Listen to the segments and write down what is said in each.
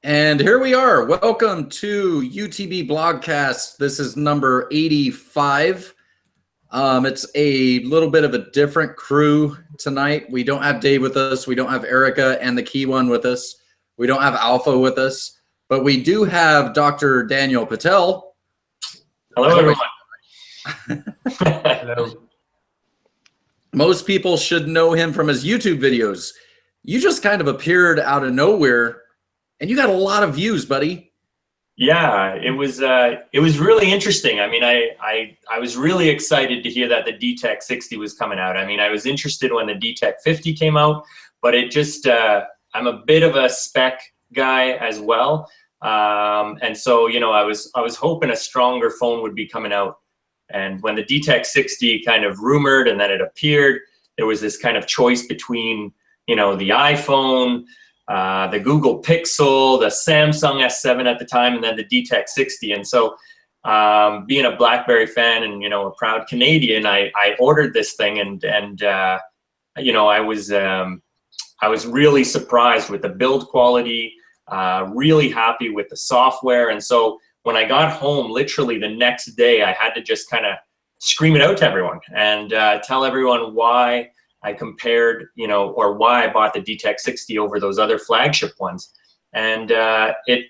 And here we are. Welcome to UTB Blogcast. This is number 85. It's a little bit of a different crew tonight. We don't have Dave with us. We don't have Erica and the key one with us. We don't have Alpha with us. But we do have Dr. Daniel Patel. Hello, everyone. Hello. Most people should know him from his YouTube videos. You just kind of appeared out of nowhere. And you got a lot of views, buddy. Yeah, it was really interesting. I mean, I was really excited to hear that the D-Tech 60 was coming out. I mean, I was interested when the D-Tech 50 came out, but it just, I'm a bit of a spec guy as well. And so, you know, I was hoping a stronger phone would be coming out. And when the D-Tech 60 kind of rumored and then it appeared, there was this kind of choice between, you know, the iPhone, the Google Pixel, the Samsung S7 at the time, and then the D-Tech 60. And so being a BlackBerry fan and, you know, a proud Canadian, I ordered this thing and you know, I was really surprised with the build quality, really happy with the software. And so when I got home, literally the next day, I had to just kind of scream it out to everyone and tell everyone why I compared, you know, or why I bought the D-Tech 60 over those other flagship ones. And it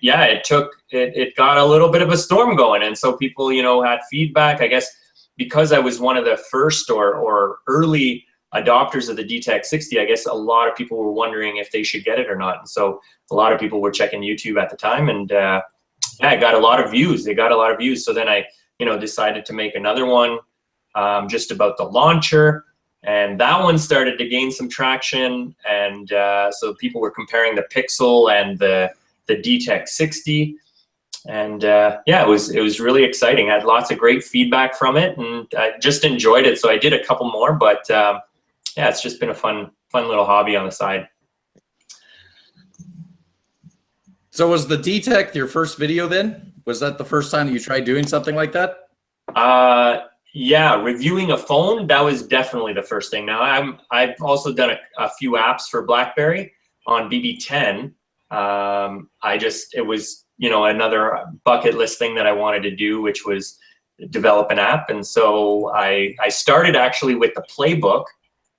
got a little bit of a storm going. And so people, you know, had feedback, I guess, because I was one of the first or early adopters of the D-Tech 60, I guess a lot of people were wondering if they should get it or not. And so a lot of people were checking YouTube at the time, and yeah, it got a lot of views. They got a lot of views. So then I, you know, decided to make another one just about the launcher. And that one started to gain some traction, and so people were comparing the Pixel and the D-Tech 60, and yeah, it was really exciting. I had lots of great feedback from it, and I just enjoyed it. So I did a couple more, but yeah, it's just been a fun little hobby on the side. So was the D-Tech your first video then? Was that the first time that you tried doing something like that? Yeah, reviewing a phone, that was definitely the first thing. Now I've also done a few apps for BlackBerry on BB10. It was, you know, another bucket list thing that I wanted to do, which was develop an app. And so I started actually with the Playbook,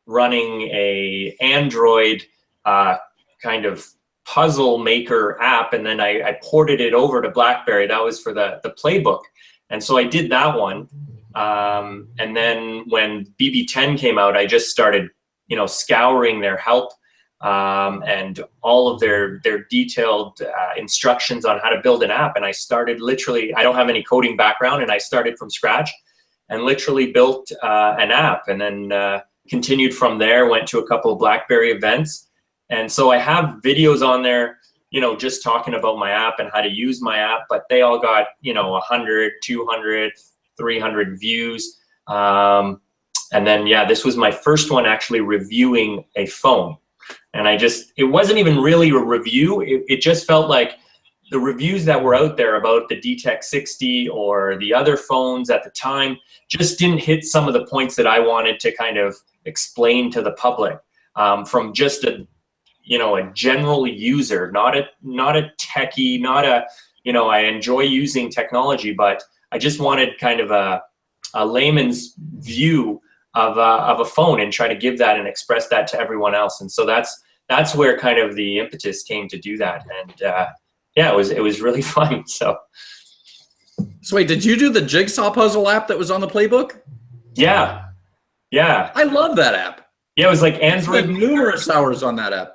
running a Android kind of puzzle maker app, and then I ported it over to BlackBerry. That was for the Playbook. And so I did that one. And then when BB10 came out, I just started, you know, scouring their help and all of their detailed instructions on how to build an app. And I started literally, I don't have any coding background, and I started from scratch and literally built an app, and then continued from there, went to a couple of BlackBerry events. And so I have videos on there, you know, just talking about my app and how to use my app, but they all got, you know, 100, 200, 300 views. And then, yeah, this was my first one actually reviewing a phone. And it wasn't even really a review. It just felt like the reviews that were out there about the D-Tech 60 or the other phones at the time just didn't hit some of the points that I wanted to kind of explain to the public from just a, you know, a general user, not a techie, not a, you know, I enjoy using technology, but I just wanted kind of a layman's view of a phone and try to give that and express that to everyone else. And so that's where kind of the impetus came to do that. And yeah, it was really fun. So wait, did you do the jigsaw puzzle app that was on the Playbook? Yeah. I love that app. Yeah, it was like I Android. spent numerous hours on that app.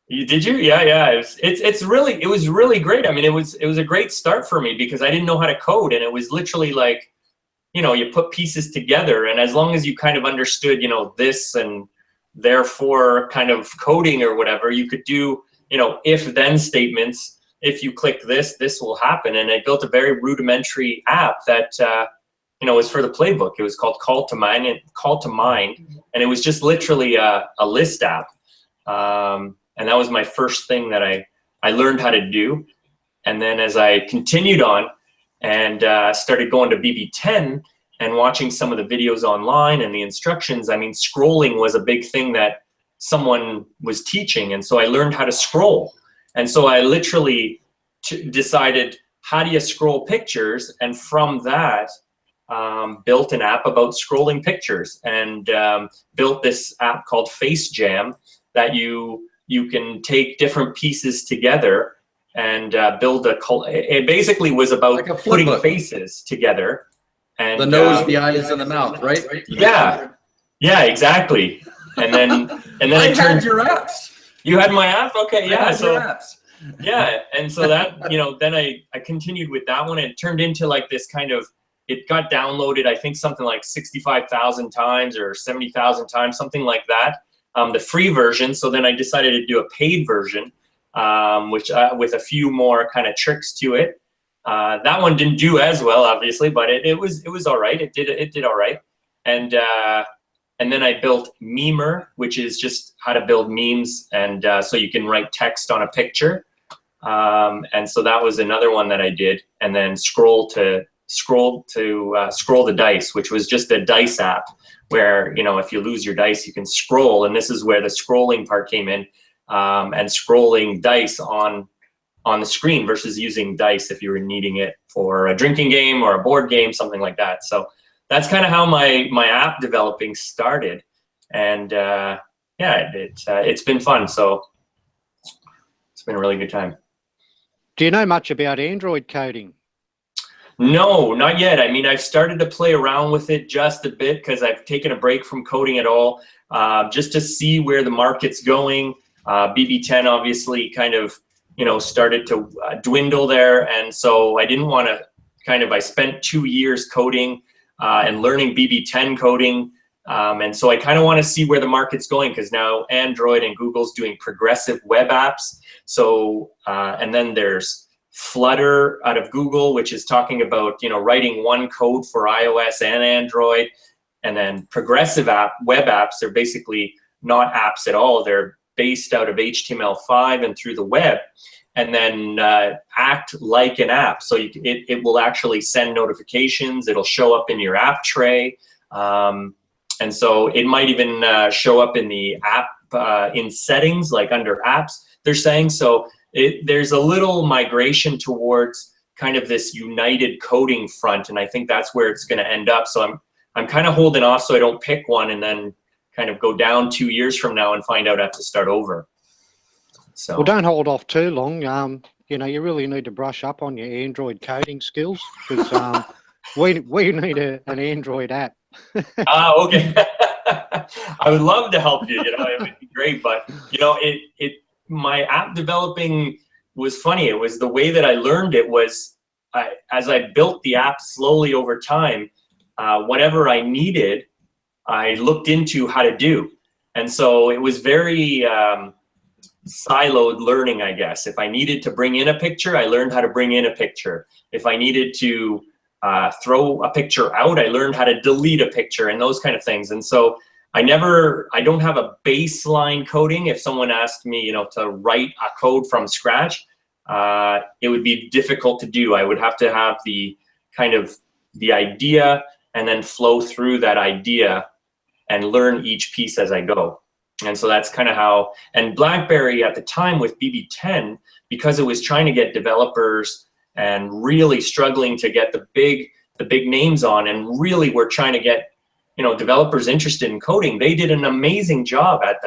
Did you? Yeah. It was really great. I mean, it was a great start for me because I didn't know how to code, and it was literally like, you know, you put pieces together, and as long as you kind of understood, you know, this and therefore kind of coding or whatever, you could do, you know, if then statements. If you click this will happen. And I built a very rudimentary app that you know, was for the Playbook. It was called Call to Mind, and it was just literally a list app. And that was my first thing that I learned how to do. And then as I continued on and started going to BB10 and watching some of the videos online and the instructions, I mean, scrolling was a big thing that someone was teaching. And so I learned how to scroll. And so I literally decided, how do you scroll pictures? And from that, built an app about scrolling pictures, and built this app called Face Jam that you can take different pieces together and build it basically was about like putting book. Faces together. And the nose, the eyes, and the mouth, right? Yeah, exactly. And then I had your apps. You had my app? Okay, yeah. Your apps. Yeah, and so that, then I continued with that one, and it turned into like this kind of, it got downloaded, I think something like 65,000 times or 70,000 times, something like that, the free version. So then I decided to do a paid version, which with a few more kind of tricks to it. That one didn't do as well, obviously, but it was all right. It did all right. And then I built Memer, which is just how to build memes, and so you can write text on a picture. And so that was another one that I did. And then Scroll the Dice, which was just a dice app where, if you lose your dice, you can scroll. And this is where the scrolling part came in, and scrolling dice on the screen versus using dice if you were needing it for a drinking game or a board game, something like that. So that's kind of how my app developing started. And it's been fun. So it's been a really good time. Do you know much about Android coding? No, not yet. I mean, I've started to play around with it just a bit because I've taken a break from coding at all, just to see where the market's going. BB10 obviously kind of, started to dwindle there. And so I didn't want to I spent 2 years coding and learning BB10 coding. And so I kind of want to see where the market's going, because now Android and Google's doing progressive web apps. So, and then there's Flutter out of Google, which is talking about, writing one code for iOS and Android. And then progressive web apps are basically not apps at all. They're based out of HTML5 and through the web, and then act like an app. So it will actually send notifications. It'll show up in your app tray. And so it might even show up in the app in settings, like under apps, they're saying. So there's a little migration towards kind of this united coding front, and I think that's where it's going to end up. So I'm kind of holding off so I don't pick one and then kind of go down 2 years from now and find out I have to start over. So, well, don't hold off too long. You really need to brush up on your Android coding skills, because we need an Android app. Okay. I would love to help you. It would be great, but my app developing was funny. It was the way that I learned it was as I built the app slowly over time. Whatever I needed, I looked into how to do, and so it was very siloed learning, I guess. If I needed to bring in a picture, I learned how to bring in a picture. If I needed to throw a picture out, I learned how to delete a picture, and those kind of things. And so I don't have a baseline coding. If someone asked me, to write a code from scratch, it would be difficult to do. I would have to have the idea and then flow through that idea and learn each piece as I go. And so that's kind of how, and BlackBerry at the time with BB10, because it was trying to get developers and really struggling to get the big names on, and really were trying to get developers interested in coding. They did an amazing job at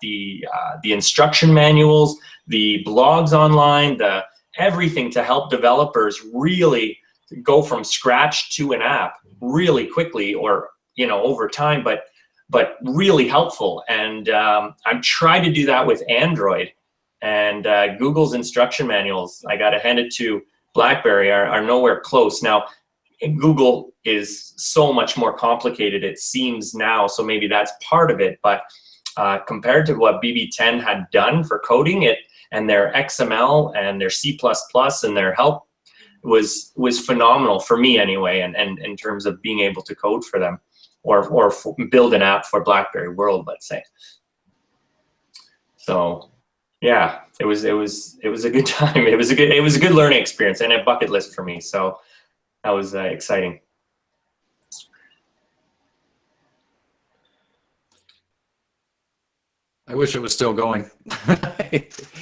the instruction manuals, the blogs online, the everything to help developers really go from scratch to an app really quickly, or over time, but really helpful. And I'm trying to do that with Android, and Google's instruction manuals, I got to hand it to BlackBerry, are nowhere close. Now, Google is so much more complicated, it seems now, so maybe that's part of it, but compared to what BB10 had done for coding it, and their XML and their C++ and their help was phenomenal for me anyway, and in terms of being able to code for them, or build an app for BlackBerry World, let's say. So yeah, it was a good time. It was a good learning experience, and a bucket list for me. So that was exciting. I wish it was still going.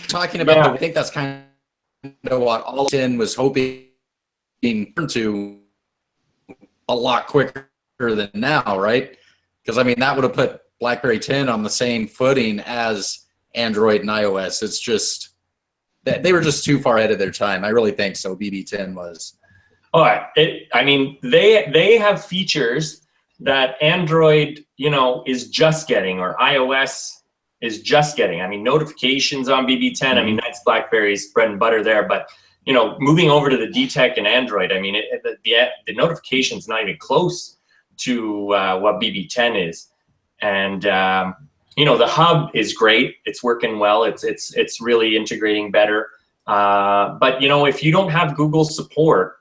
Talking about, I think that's kind know what all in was hoping to a lot quicker than now, right? Because I mean that would have put BlackBerry 10 on the same footing as Android and iOS. It's just that they were just too far ahead of their time. I really think so. BB10 was. Oh, I mean, they have features that Android, you know, is just getting, or iOS is just getting. I mean, notifications on BB10. I mean, that's BlackBerry's bread and butter there. But you know, moving over to the DTEC and Android, I mean, the notification's not even close to what BB10 is. And you know, the hub is great. It's working well. It's really integrating better. But you know, if you don't have Google support,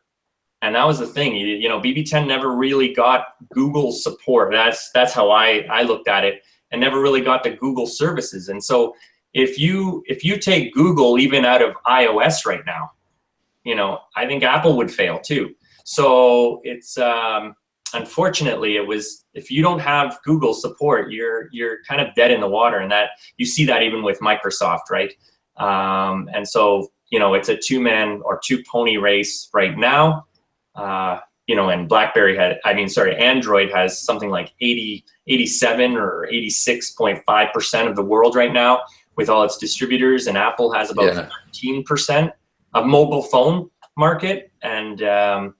and that was the thing, you know, BB10 never really got Google support. That's how I looked at it, and never really got the Google services. And so if you take Google even out of iOS right now, you know, I think Apple would fail too. So it's unfortunately, it was, if you don't have Google support, you're kind of dead in the water, and that you see that even with Microsoft, right? And so, you know, it's a two-man or two-pony race right now. You know, and Android has something like 87 or 86.5% of the world right now with all its distributors, and Apple has about 13% of mobile phone market. And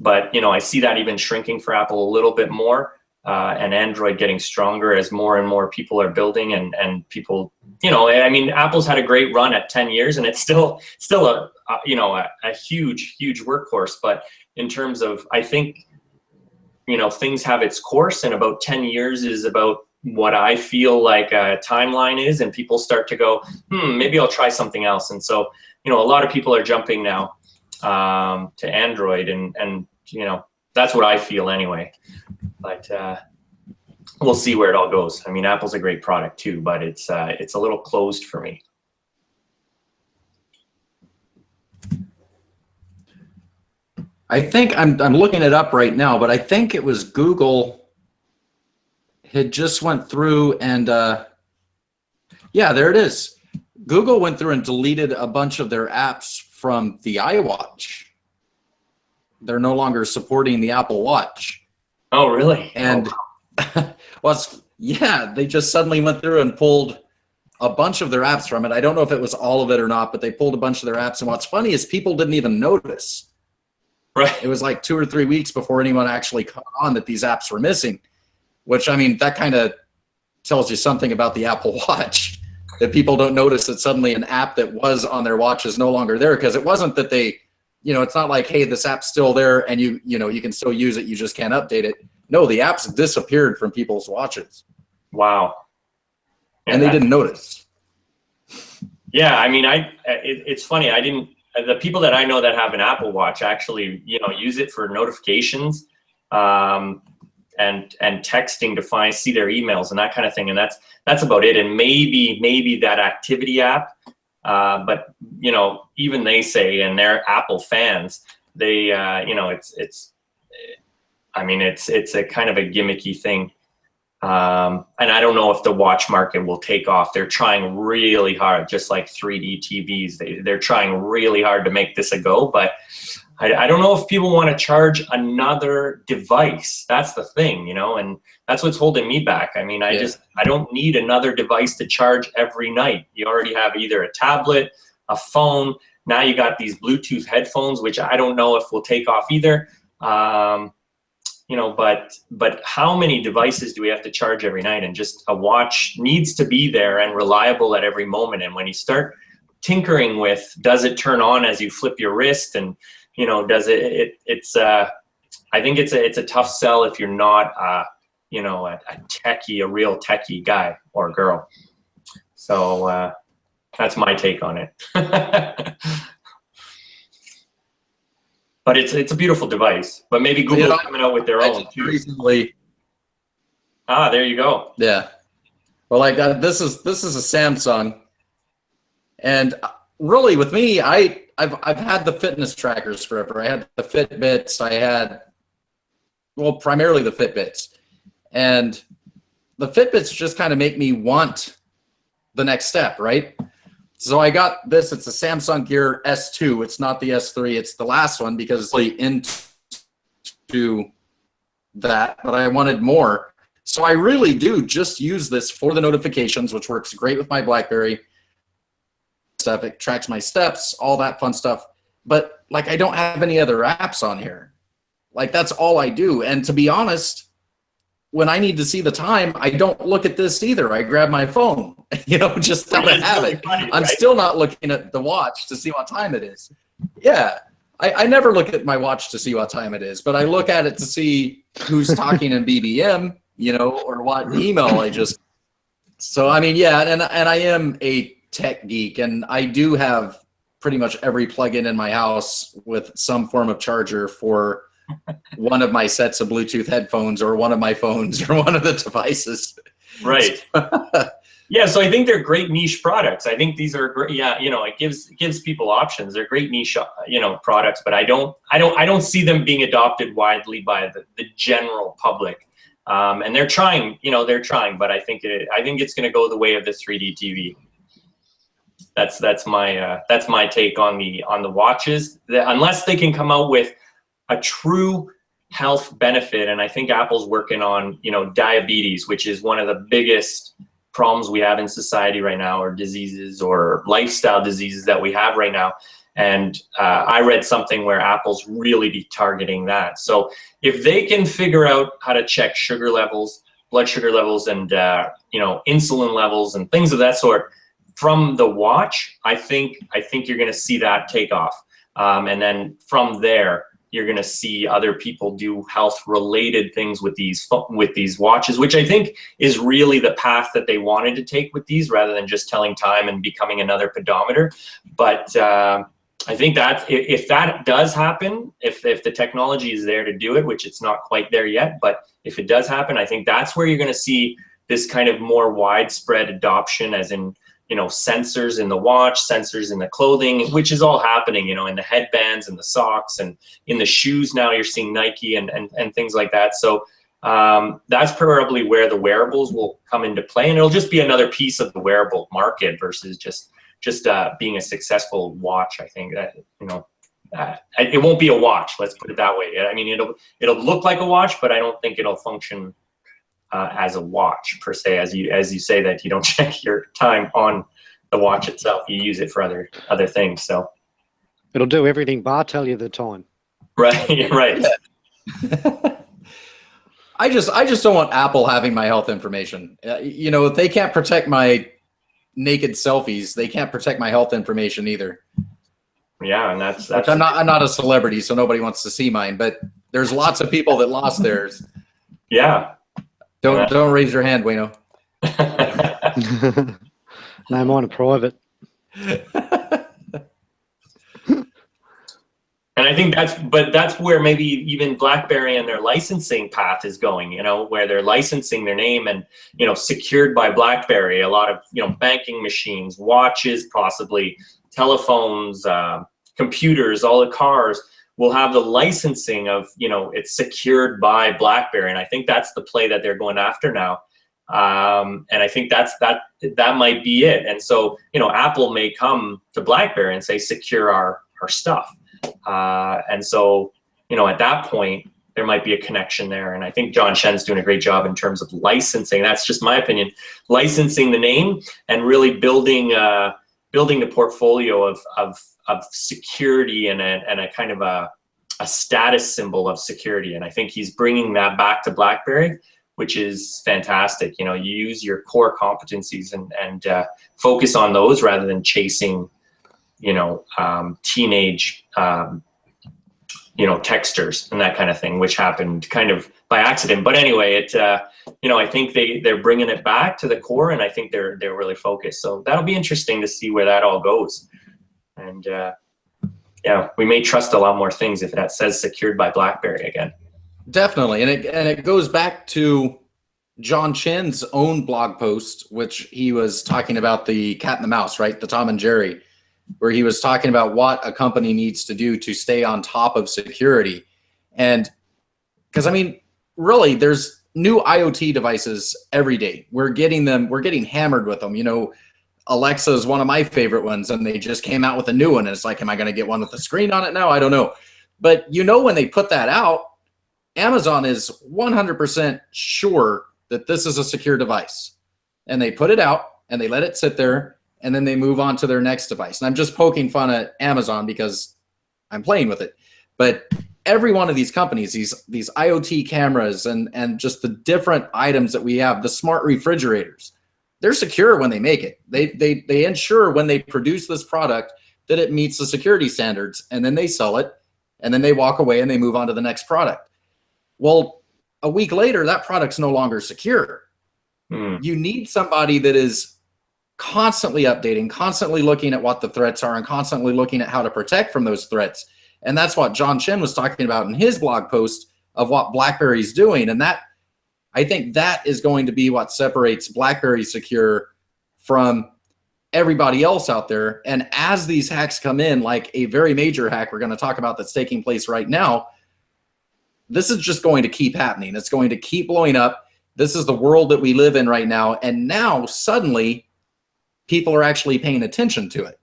but you know, I see that even shrinking for Apple a little bit more, and Android getting stronger as more and more people are building, and people, you know, I mean, Apple's had a great run at 10 years, and it's still a you know, a huge workhorse. But in terms of, I think, you know, things have its course, and about 10 years is about what I feel like a timeline is, and people start to go, maybe I'll try something else. And so, you know, a lot of people are jumping now to Android, and you know, that's what I feel anyway. But we'll see where it all goes. I mean, Apple's a great product too, but it's a little closed for me. I think I'm looking it up right now, but I think it was Google had just went through and yeah, there it is. Google went through and deleted a bunch of their apps from the iWatch. They're no longer supporting the Apple Watch. Oh, really? And well, yeah, they just suddenly went through and pulled a bunch of their apps from it. I don't know if it was all of it or not, but they pulled a bunch of their apps. And what's funny is people didn't even notice. Right. It was like 2 or 3 weeks before anyone actually caught on that these apps were missing, which, I mean, that kind of tells you something about the Apple Watch, that people don't notice that suddenly an app that was on their watch is no longer there. Because it wasn't that they, you know, it's not like, hey, this app's still there and you know, you can still use it, you just can't update it. No, the apps disappeared from people's watches. Wow. And they didn't notice. Yeah, I mean, it's funny. The people that I know that have an Apple Watch actually, you know, use it for notifications, and texting to see their emails and that kind of thing. And that's about it. And maybe that activity app, but you know, even they say, and they're Apple fans, they, you know, I mean, it's a kind of a gimmicky thing. And I don't know if the watch market will take off. They're trying really hard, just like 3D TVs. They're trying really hard to make this a go, but I don't know if people want to charge another device. That's the thing, you know, and that's what's holding me back. I mean, I don't need another device to charge every night. You already have either a tablet, a phone. Now you got these Bluetooth headphones, which I don't know if will take off either. You know, but how many devices do we have to charge every night? And just a watch needs to be there and reliable at every moment. And when you start tinkering with, does it turn on as you flip your wrist? And, you know, does it's I think it's a tough sell if you're not, you know, a real techie guy or girl. So that's my take on it. But it's a beautiful device. But maybe Google's coming out with their own too. Recently. There you go. Yeah. Well, like this is a Samsung, and really with me, I've had the fitness trackers forever. I had the Fitbits. I had, well, primarily the Fitbits, and the Fitbits just kind of make me want the next step, right? So I got this. It's a Samsung Gear S2. It's not the S3. It's the last one because it's really into that, but I wanted more. So I really do just use this for the notifications, which works great with my BlackBerry stuff. It tracks my steps, all that fun stuff. But like, I don't have any other apps on here. Like, that's all I do. And to be honest, when I need to see the time, I don't look at this either. I grab my phone, just out of habit. I'm still not looking at the watch to see what time it is. Yeah. I never look at my watch to see what time it is, but I look at it to see who's talking in BBM, or what email I just. So, I mean, yeah, and I am a tech geek, and I do have pretty much every plugin in my house with some form of charger for one of my sets of Bluetooth headphones or one of my phones or one of the devices. Right. Yeah, so I think they're great niche products. I think these are great. Yeah, it gives people options. They're great niche, products. But I don't see them being adopted widely by the general public. And they're trying. But I think it's going to go the way of the 3D TV. That's my take on the watches. Unless they can come out with a true health benefit, and I think Apple's working on diabetes, which is one of the biggest problems we have in society right now, or diseases or lifestyle diseases that we have right now. And I read something where Apple's really be targeting that. So if they can figure out how to check sugar levels, blood sugar levels, and insulin levels and things of that sort from the watch, I think you're going to see that take off. And then from there, you're going to see other people do health-related things with these watches, which I think is really the path that they wanted to take with these, rather than just telling time and becoming another pedometer. But I think that if that does happen, if the technology is there to do it, which it's not quite there yet, but if it does happen, I think that's where you're going to see this kind of more widespread adoption, as in sensors in the watch, sensors in the clothing, which is all happening, in the headbands and the socks, and in the shoes now you're seeing Nike and things like that. So that's probably where the wearables will come into play, and it'll just be another piece of the wearable market versus just being a successful watch. I think that, it won't be a watch, let's put it that way. I mean, it'll look like a watch, but I don't think it'll function as a watch per se, as you say that you don't check your time on the watch itself. You use it for other things. So it'll do everything bar tell you the time. Right. I just don't want Apple having my health information. If they can't protect my naked selfies, they can't protect my health information either. Yeah, and that's I'm not a celebrity, so nobody wants to see mine. But there's lots of people that lost theirs. Yeah. Don't raise your hand, Wayno. No, mine are private. And I think that's where maybe even BlackBerry and their licensing path is going, where they're licensing their name and, secured by BlackBerry, a lot of, banking machines, watches, possibly telephones, computers, all the cars will have the licensing of, it's secured by BlackBerry. And I think that's the play that they're going after now. And I think that might be it. And so, Apple may come to BlackBerry and say, secure our stuff. And so, at that point, there might be a connection there. And I think John Shen's doing a great job in terms of licensing. That's just my opinion, licensing the name and really building the portfolio of security and a kind of a status symbol of security. And I think he's bringing that back to BlackBerry, which is fantastic. You use your core competencies and focus on those rather than chasing, teenage, texters and that kind of thing, which happened kind of by accident. But anyway, I think they're bringing it back to the core, and I think they're really focused. So that'll be interesting to see where that all goes. And we may trust a lot more things if that says secured by BlackBerry again. Definitely, and it goes back to John Chen's own blog post, which he was talking about the cat and the mouse, right? The Tom and Jerry, where he was talking about what a company needs to do to stay on top of security. And because, really, there's new IoT devices every day. We're getting hammered with them. Alexa is one of my favorite ones, and they just came out with a new one, and it's like, am I going to get one with a screen on it now? I don't know. But when they put that out, Amazon is 100% sure that this is a secure device. And they put it out, and they let it sit there, and then they move on to their next device. And I'm just poking fun at Amazon because I'm playing with it. But every one of these companies, these IoT cameras and just the different items that we have, the smart refrigerators, they're secure when they make it. They ensure when they produce this product that it meets the security standards, and then they sell it, and then they walk away and they move on to the next product. Well, a week later, that product's no longer secure. You need somebody that is constantly updating, constantly looking at what the threats are, and constantly looking at how to protect from those threats. And that's what John Chen was talking about in his blog post of what BlackBerry's doing. And that, I think that is going to be what separates BlackBerry Secure from everybody else out there. And as these hacks come in, like a very major hack we're going to talk about that's taking place right now, this is just going to keep happening. It's going to keep blowing up. This is the world that we live in right now. And now suddenly people are actually paying attention to it,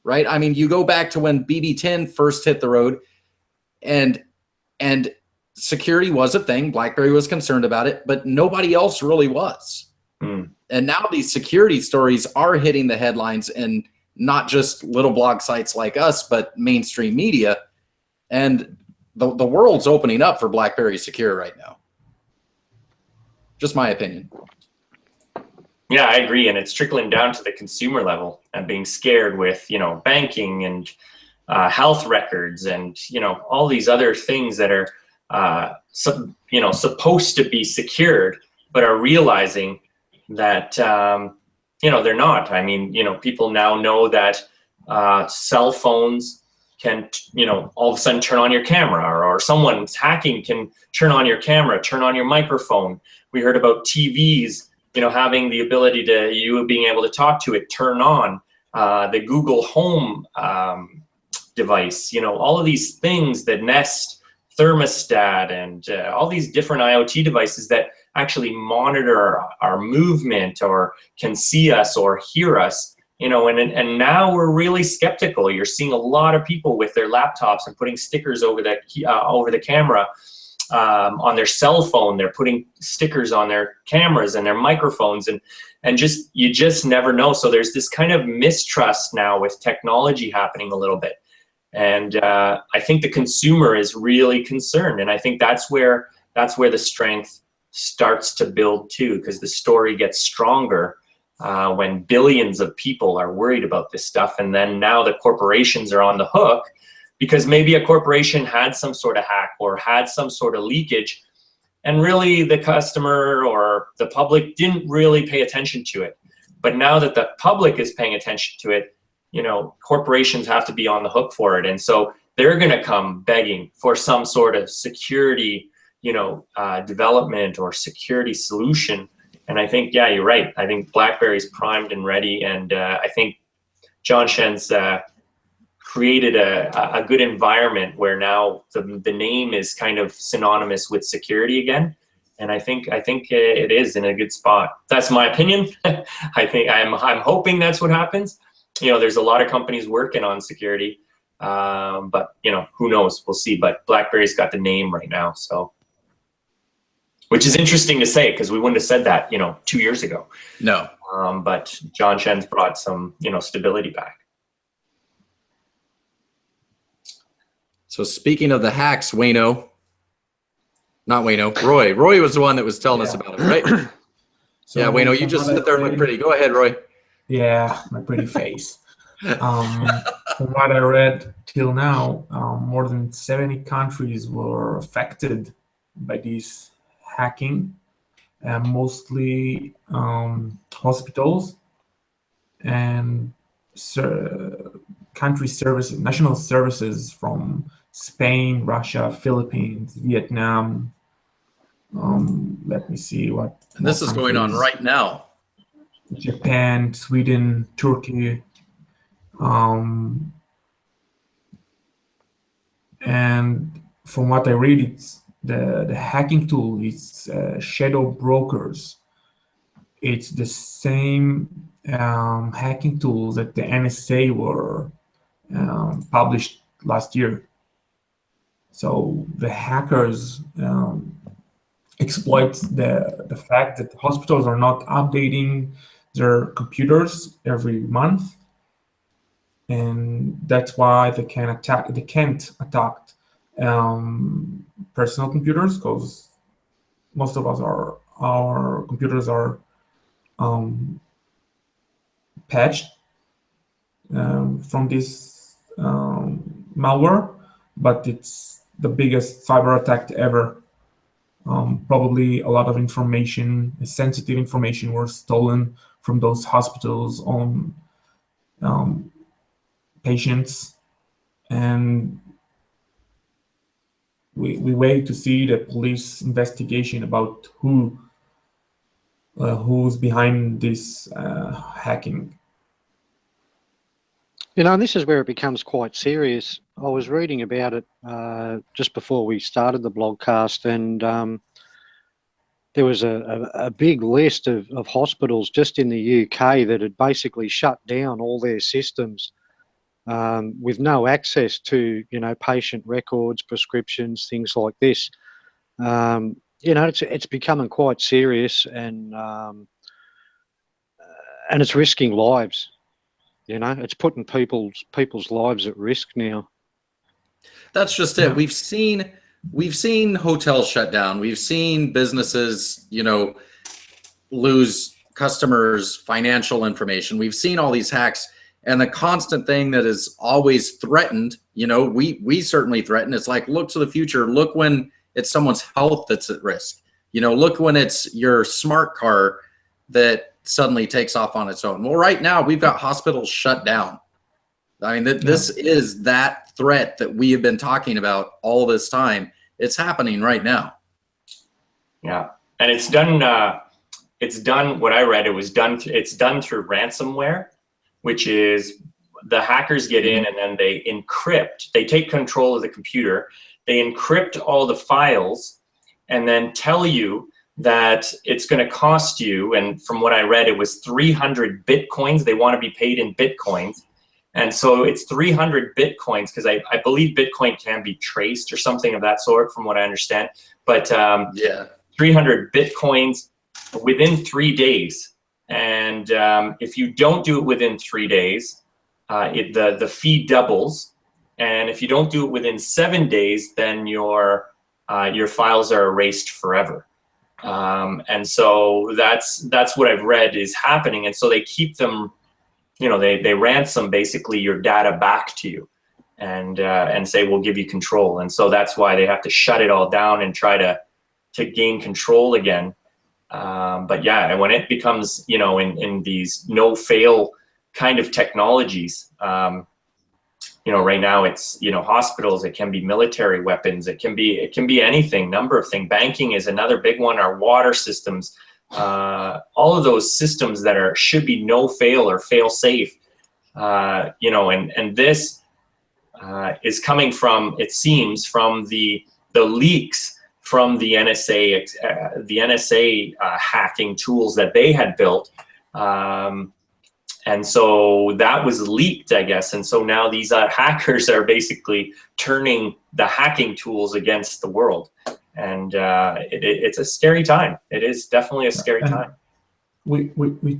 right? I mean, you go back to when BB10 first hit the road, and security was a thing. BlackBerry was concerned about it, but nobody else really was. And now these security stories are hitting the headlines, and not just little blog sites like us, but mainstream media. And the world's opening up for BlackBerry Secure right now. Just my opinion. Yeah, I agree. And it's trickling down to the consumer level and being scared with, banking and health records and, all these other things that are, supposed to be secured, but are realizing that, they're not. I mean, people now know that cell phones can, all of a sudden turn on your camera, or someone's hacking can turn on your camera, turn on your microphone. We heard about TVs, having the ability to, you being able to talk to it, turn on the Google Home device, all of these things, the Nest thermostat, and all these different IoT devices that actually monitor our movement or can see us or hear us, and now we're really skeptical. You're seeing a lot of people with their laptops and putting stickers over the camera. On their cell phone, they're putting stickers on their cameras and their microphones, and you just never know. So there's this kind of mistrust now with technology happening a little bit, and I think the consumer is really concerned, and I think that's where the strength starts to build too, because the story gets stronger when billions of people are worried about this stuff, and then now the corporations are on the hook. Because maybe a corporation had some sort of hack or had some sort of leakage, and really the customer or the public didn't really pay attention to it. But now that the public is paying attention to it, corporations have to be on the hook for it. And so they're going to come begging for some sort of security, development or security solution. And I think, yeah, you're right. I think BlackBerry's primed and ready. And I think John Shen's created a good environment where now the name is kind of synonymous with security again, and I think it is in a good spot. That's my opinion. I'm hoping that's what happens. There's a lot of companies working on security, but who knows? We'll see. But BlackBerry's got the name right now, so which is interesting to say because we wouldn't have said that 2 years ago. No. But John Shen's brought some stability back. So speaking of the hacks, Roy was the one that was telling us about it, right? So yeah, Wayno, you just sit there and look pretty. Go ahead, Roy. Yeah, my pretty face. From what I read till now, more than 70 countries were affected by this hacking, mostly hospitals and country services, national services from Spain, Russia, Philippines, Vietnam. Let me see what. And this is going on right now. Japan, Sweden, Turkey. And from what I read, it's the hacking tool is shadow brokers. it's the same hacking tools that the NSA were published last year. So the hackers exploit the fact that hospitals are not updating their computers every month, and that's why they can't attack personal computers, because most of our computers are patched from this malware, but it's the biggest cyber attack ever. Probably a lot of information, sensitive information, was stolen from those hospitals on patients, and we wait to see the police investigation about who's behind this hacking. And this is where it becomes quite serious. I was reading about it just before we started the blogcast, and there was a big list of hospitals just in the UK that had basically shut down all their systems with no access to, patient records, prescriptions, things like this. It's becoming quite serious, and it's risking lives. It's putting people's lives at risk now. That's just it. We've seen hotels shut down. We've seen businesses, lose customers' financial information. We've seen all these hacks, and the constant thing that is always threatened, we certainly threaten. It's like, look to the future. Look when it's someone's health that's at risk. Look when it's your smart car that suddenly takes off on its own. Well, right now we've got hospitals shut down. I mean, this is that threat that we have been talking about all this time. It's happening right now. Yeah, and it's done. What I read, it's done through ransomware, which is the hackers get in and then they encrypt. They take control of the computer. They encrypt all the files and then tell you that it's going to cost you, and from what I read, it was 300 bitcoins. They want to be paid in bitcoins. And so it's 300 bitcoins, because I believe Bitcoin can be traced or something of that sort, from what I understand. But 300 bitcoins within 3 days. And if you don't do it within 3 days, the fee doubles. And if you don't do it within 7 days, then your files are erased forever. And so that's what I've read is happening. And so they keep them, they ransom basically your data back to you, and say, we'll give you control. And so that's why they have to shut it all down and try to gain control again. But yeah, when it becomes, in these no-fail kind of technologies, right now it's, hospitals, it can be military weapons, it can be anything, number of things. Banking is another big one, our water systems, all of those systems that should be no-fail or fail-safe, and this is coming from, it seems, from the leaks from the NSA hacking tools that they had built. And so that was leaked, I guess. And so now these hackers are basically turning the hacking tools against the world. And it's a scary time. It is definitely a scary time. We're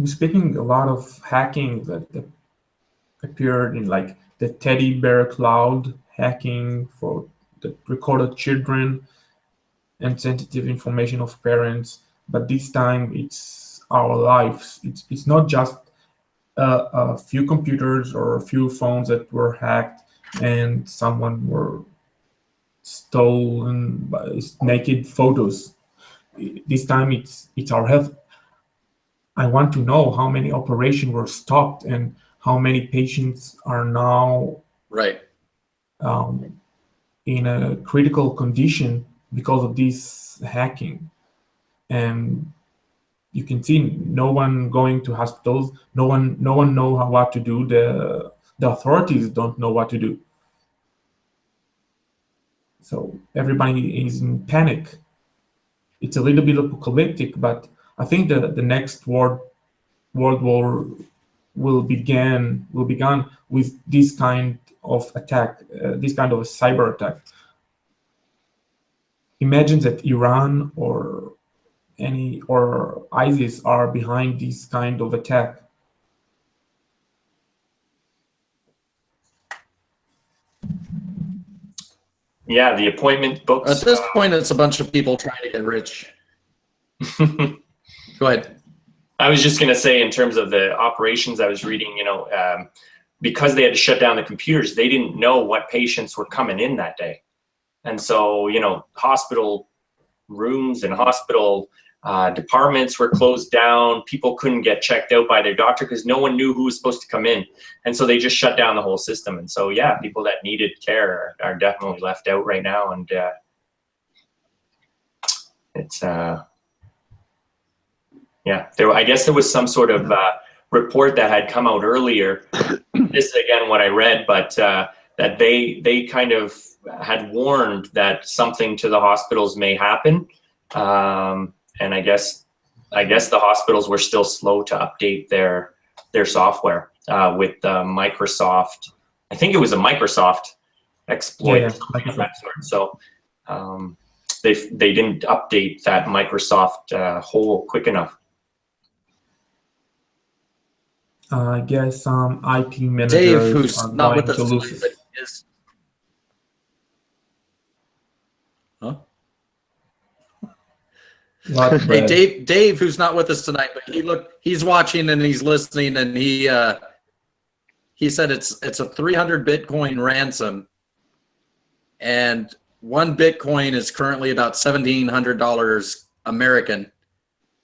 speaking a lot of hacking that appeared in like the teddy bear cloud hacking for the recorded children and sensitive information of parents. But this time it's our lives. It's not just a few computers or a few phones that were hacked and someone were stolen by naked photos. This time it's our health. I want to know how many operations were stopped and how many patients are now in a critical condition because of this hacking. And you can see no one going to hospitals. No one know what to do. The authorities don't know what to do. So everybody is in panic. It's a little bit apocalyptic, but I think the next world war will began with this kind of attack, this kind of a cyber attack. Imagine that Iran or ISIS are behind this kind of attack. Yeah, the appointment books. At this point, it's a bunch of people trying to get rich. Go ahead. I was just going to say, in terms of the operations I was reading, because they had to shut down the computers, they didn't know what patients were coming in that day. And so, hospital rooms and hospital departments were closed down. People couldn't get checked out by their doctor because no one knew who was supposed to come in. And so they just shut down the whole system. And so, yeah, people that needed care are definitely left out right now. And it's, yeah, I guess there was some sort of report that had come out earlier. This is, again, what I read, but that they kind of had warned that something to the hospitals may happen. And I guess the hospitals were still slow to update their software with Microsoft. I think it was a Microsoft exploit or something of that sort. So they didn't update that Microsoft hole quick enough. I guess some IT managers Dave, who's are not going with us to tonight, lose. but he is. Huh? Hey, Dave, who's not with us tonight, but he's watching and he's listening, and he said it's a 300 Bitcoin ransom, and one Bitcoin is currently about $1,700 American,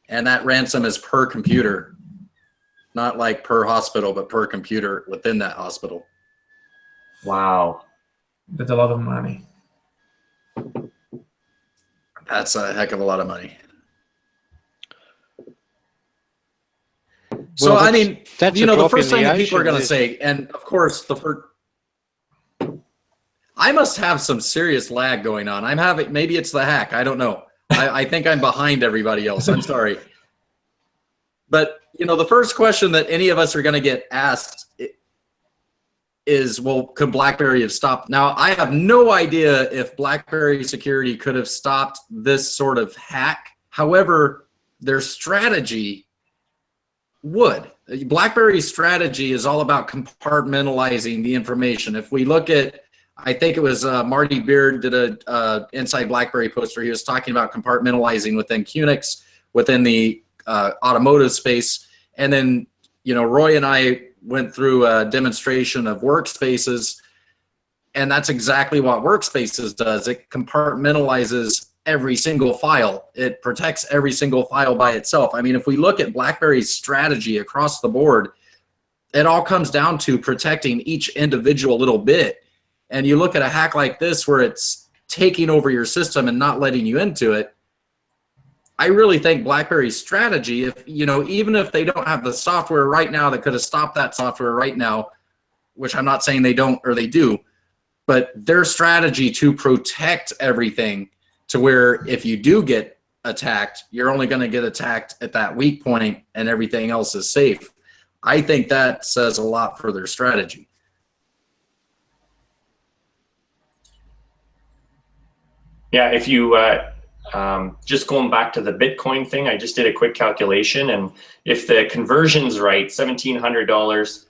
and that ransom is per computer, not like per hospital, but per computer within that hospital. Wow, That's a lot of money. That's a heck of a lot of money. So, Well, I mean, the first thing that people are going to is- say, and of course, I must have some serious lag going on. Maybe it's the hack. I don't know. I think I'm behind everybody else. I'm sorry. But, the first question that any of us are going to get asked is, well, could BlackBerry have stopped? Now, I have no idea if BlackBerry security could have stopped this sort of hack. However, their strategy would. BlackBerry's strategy is all about compartmentalizing the information. If we look at, I think it was Marty Beard did a Inside BlackBerry post where he was talking about compartmentalizing within QNX, within the automotive space. And then, Roy and I went through a demonstration of workspaces, and that's exactly what workspaces does. It compartmentalizes every single file. It protects every single file by itself. I mean, if we look at BlackBerry's strategy across the board, it all comes down to protecting each individual little bit. And you look at a hack like this where it's taking over your system and not letting you into it. I really think BlackBerry's strategy, if even if they don't have the software right now that could have stopped that software right now, which I'm not saying they don't or they do, but their strategy to protect everything to where if you do get attacked, you're only going to get attacked at that weak point and everything else is safe. I think that says a lot for their strategy. Yeah, if you just going back to the Bitcoin thing, I just did a quick calculation, and if the conversion's right, $1,700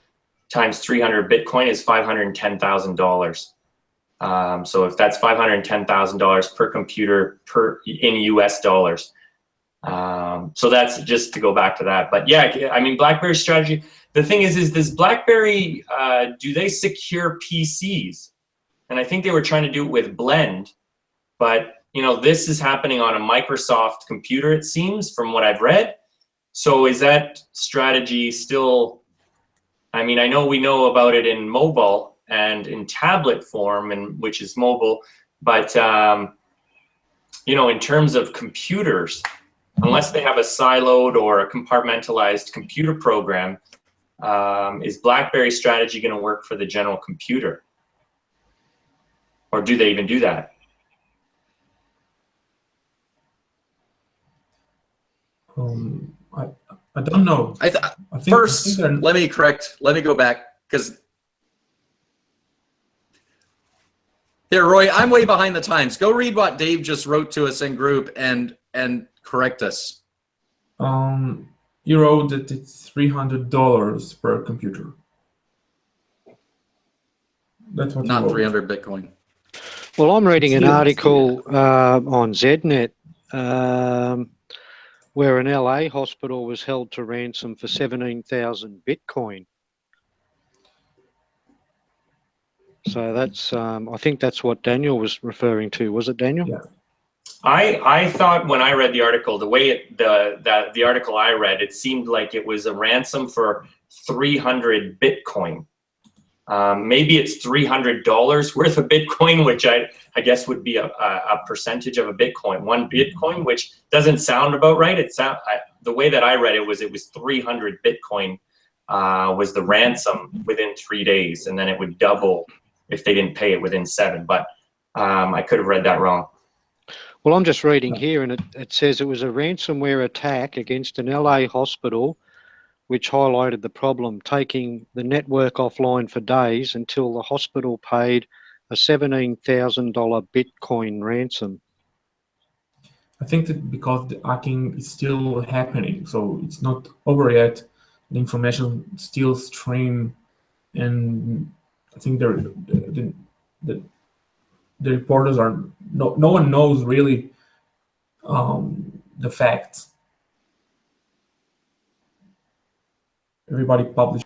times 300 Bitcoin is $510,000. So if that's $510,000 per computer in US dollars. So that's just to go back to that. But yeah, I mean, BlackBerry's strategy, the thing is does BlackBerry, do they secure PCs? And I think they were trying to do it with Blend, but this is happening on a Microsoft computer, it seems, from what I've read. So is that strategy still, I mean, I know we know about it in mobile and in tablet form, and which is mobile, but in terms of computers, unless they have a siloed or a compartmentalized computer program, is BlackBerry's strategy going to work for the general computer? Or do they even do that? I don't know. I think first, they're- let me go back, because there, Roy, I'm way behind the times. Go read what Dave just wrote to us in group and correct us. You wrote that it's $300 per computer. That's what Not you wrote. 300 Bitcoin. Well, I'm reading an It's article on ZNet where an LA hospital was held to ransom for 17,000 Bitcoin. So that's, I think that's what Daniel was referring to. Was it, Daniel? Yeah. I thought when I read the article, the way the article I read, it seemed like it was a ransom for 300 Bitcoin. Maybe it's $300 worth of Bitcoin, which I guess would be a percentage of a Bitcoin, one Bitcoin, which doesn't sound about right. The way that I read it was 300 Bitcoin was the ransom within 3 days, and then it would double if they didn't pay it within 7. But I could have read that wrong. Well, I'm just reading here, and it says it was a ransomware attack against an LA hospital, which highlighted the problem, taking the network offline for days until the hospital paid a $17,000 Bitcoin ransom. I think that because the hacking is still happening, so it's not over yet. The information still stream, and I think the reporters are no one knows really the facts. Everybody published,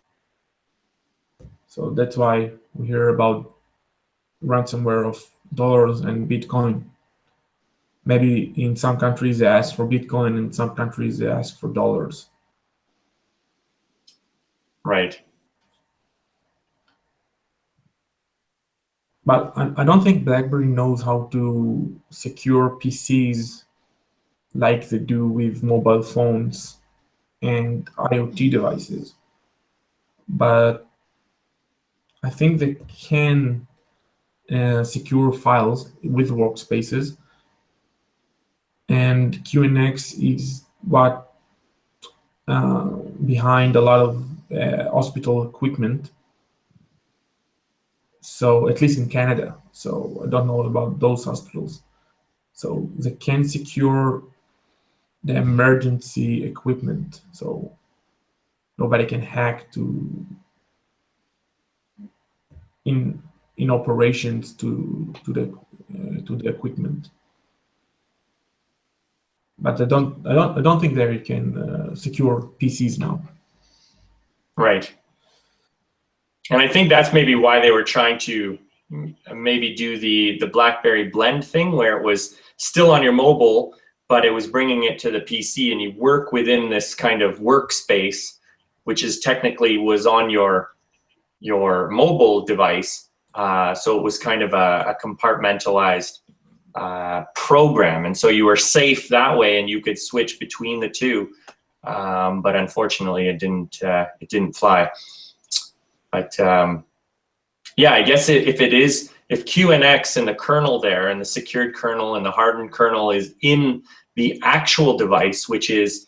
so that's why we hear about ransomware of dollars and Bitcoin. Maybe in some countries they ask for Bitcoin, in some countries they ask for dollars. Right. But I don't think BlackBerry knows how to secure PCs like they do with mobile phones and IoT devices. But I think they can secure files with workspaces. And QNX is what behind a lot of hospital equipment. So at least in Canada. So I don't know about those hospitals. So they can secure the emergency equipment. So nobody can hack to in operations to the equipment. But I don't think they can secure PCs now. Right. And I think that's maybe why they were trying to maybe do the BlackBerry blend thing, where it was still on your mobile, but it was bringing it to the PC, and you work within this kind of workspace, which is technically was on your mobile device. So it was kind of a compartmentalized program, and so you were safe that way, and you could switch between the two. But unfortunately, it didn't fly. But yeah, I guess if QNX and the kernel there, and the secured kernel and the hardened kernel is in the actual device, which is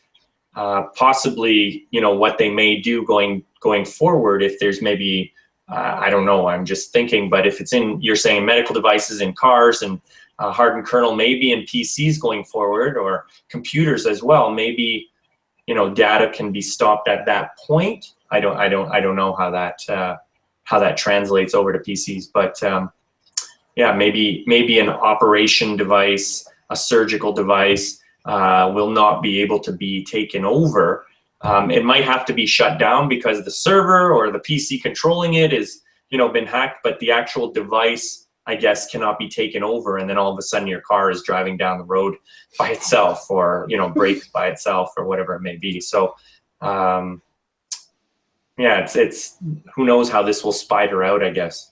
possibly what they may do going forward. If there's maybe I don't know, I'm just thinking, but if it's in, you're saying medical devices in cars, and hardened kernel maybe in PCs going forward, or computers as well, maybe data can be stopped at that point. I don't know how that translates over to PCs, but yeah, maybe an operation device, a surgical device will not be able to be taken over. It might have to be shut down because the server or the PC controlling it is been hacked, but the actual device, I guess, cannot be taken over, and then all of a sudden your car is driving down the road by itself, or brakes by itself, or whatever it may be. So yeah, it's who knows how this will spider out, I guess.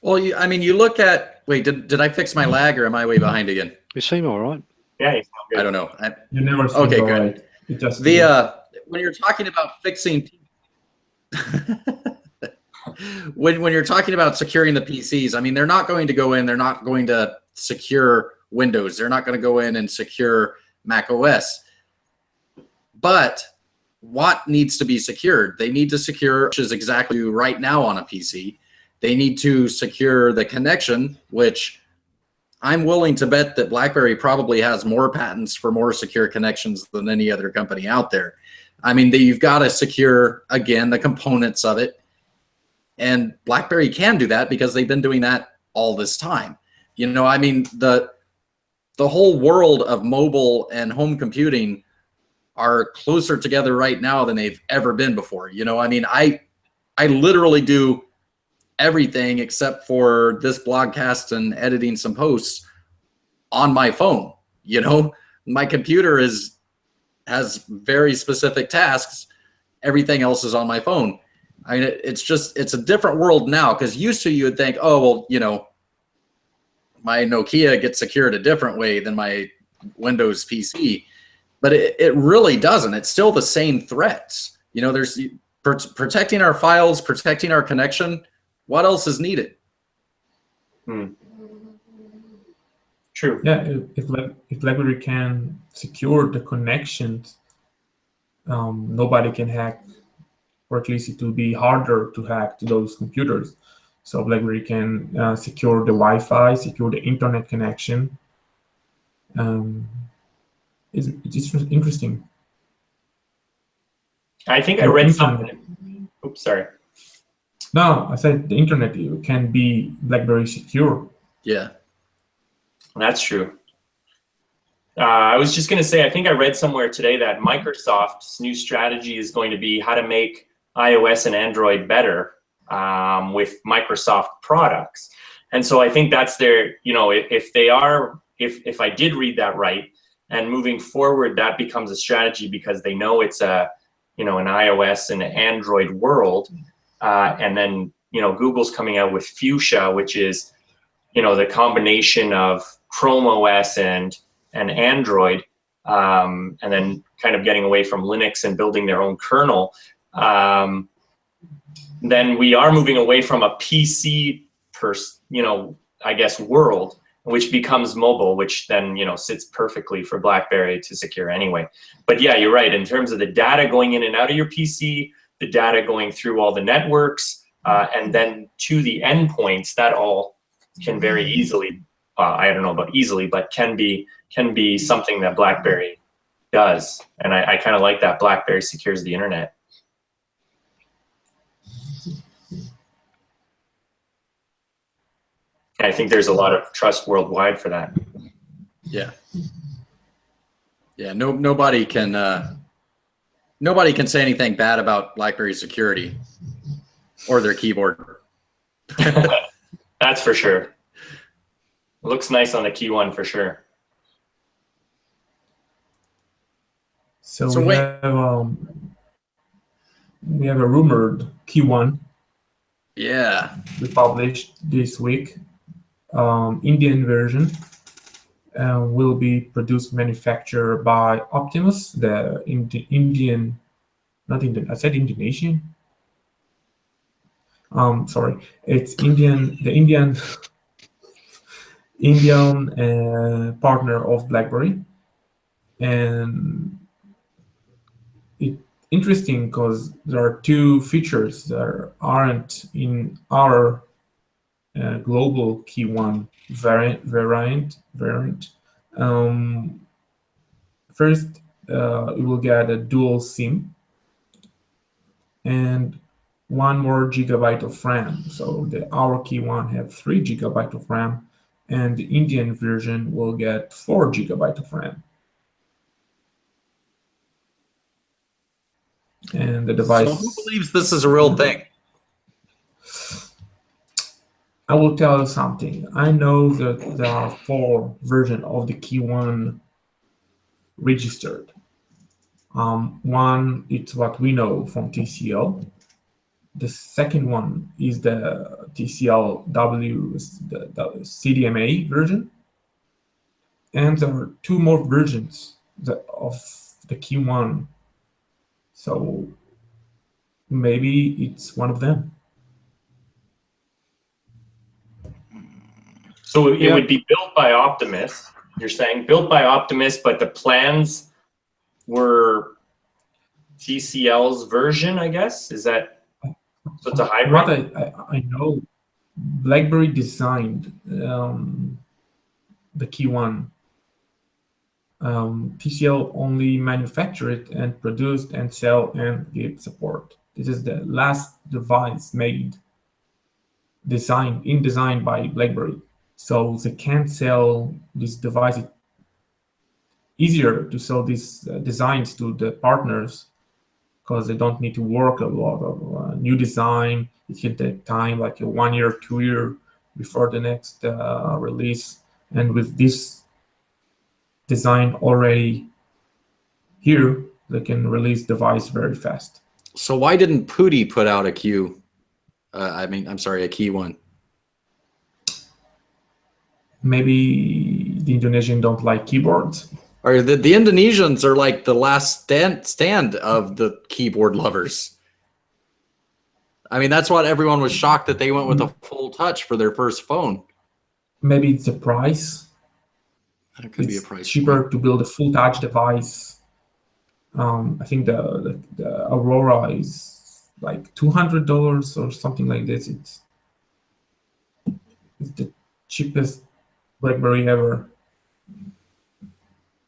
Well, you look at, wait, did I fix my lag, or am I way behind again? You seem all right. Yeah, you sound good. I don't know. You never seem Okay, all good. right. It just When you're talking about fixing when you're talking about securing the PCs, they're not going to go in, they're not going to secure Windows, they're not going to go in and secure Mac OS. But what needs to be secured? They need to secure, which is exactly right now on a PC. They need to secure the connection, which I'm willing to bet that BlackBerry probably has more patents for more secure connections than any other company out there. I mean, you've got to secure, again, the components of it. And BlackBerry can do that because they've been doing that all this time. You know, I mean, the whole world of mobile and home computing are closer together right now than they've ever been before. You know, I mean, I literally do everything except for this blogcast and editing some posts on my phone. You know, my computer has very specific tasks. Everything else is on my phone. I mean, it's a different world now, because used to you would think, oh, well, you know, my Nokia gets secured a different way than my Windows PC. But it really doesn't. It's still the same threats. You know, there's protecting our files, protecting our connection. What else is needed? True. Yeah, if BlackBerry can secure the connections, nobody can hack, or at least it will be harder to hack to those computers. So BlackBerry can secure the Wi-Fi, secure the internet connection. It's interesting. I think I read something. Oops, sorry. No, I said the internet can be BlackBerry secure. Yeah. That's true. I was just going to say, I think I read somewhere today that Microsoft's new strategy is going to be how to make iOS and Android better with Microsoft products. And so I think that's their, you know, if I did read that right, and moving forward, that becomes a strategy because they know it's an iOS and an Android world. And then, you know, Google's coming out with Fuchsia, which is, you know, the combination of Chrome OS and Android, and then kind of getting away from Linux and building their own kernel. Then we are moving away from a PC world, which becomes mobile, which then, you know, sits perfectly for BlackBerry to secure anyway. But yeah, you're right. In terms of the data going in and out of your PC, the data going through all the networks, and then to the endpoints, that all can very easily, I don't know about easily, but can be something that BlackBerry does. And I kind of like that BlackBerry secures the internet. I think there's a lot of trust worldwide for that. Yeah. Yeah. Nobody can say anything bad about BlackBerry security or their keyboard. That's for sure. It looks nice on the key one for sure. So we have a rumored key one. Yeah. We published this week. Indian version will be produced, manufactured by Optimus, the Indian, not Indian, I said Indonesian. Sorry, it's Indian, the Indian partner of BlackBerry, and it's interesting because there are two features that aren't in our global key one variant. First, you will get a dual SIM and 1 more gigabyte of RAM. So our key one have 3 gigabyte of RAM, and the Indian version will get 4 gigabyte of RAM. And the device. So who believes this is a real thing? I will tell you something. I know that there are 4 versions of the key one registered. One, it's what we know from TCL. The second one is the TCL the CDMA version. And there are 2 more versions of the key one. So maybe it's one of them. So it would be built by Optimus, You're saying built by Optimus, but the plans were TCL's version, I guess. Is that so? It's a hybrid. What I know, BlackBerry designed the key one. TCL only manufactured it and produced and sell and gave support. This is the last device designed by BlackBerry. So they can't sell this device. It's easier to sell these designs to the partners because they don't need to work a lot of new design. It can take time, like a 1 year, 2 year before the next release. And with this design already here, they can release device very fast. So why didn't Putty put out a Q? A key one. Maybe the Indonesian don't like keyboards. Or the Indonesians are like the last stand of the keyboard lovers. I mean, that's what everyone was shocked that they went with a full touch for their first phone. Maybe it's the price. That could be a price. Cheaper to build a full touch device. I think the Aurora is like $200 or something like this. It's the cheapest BlackBerry ever.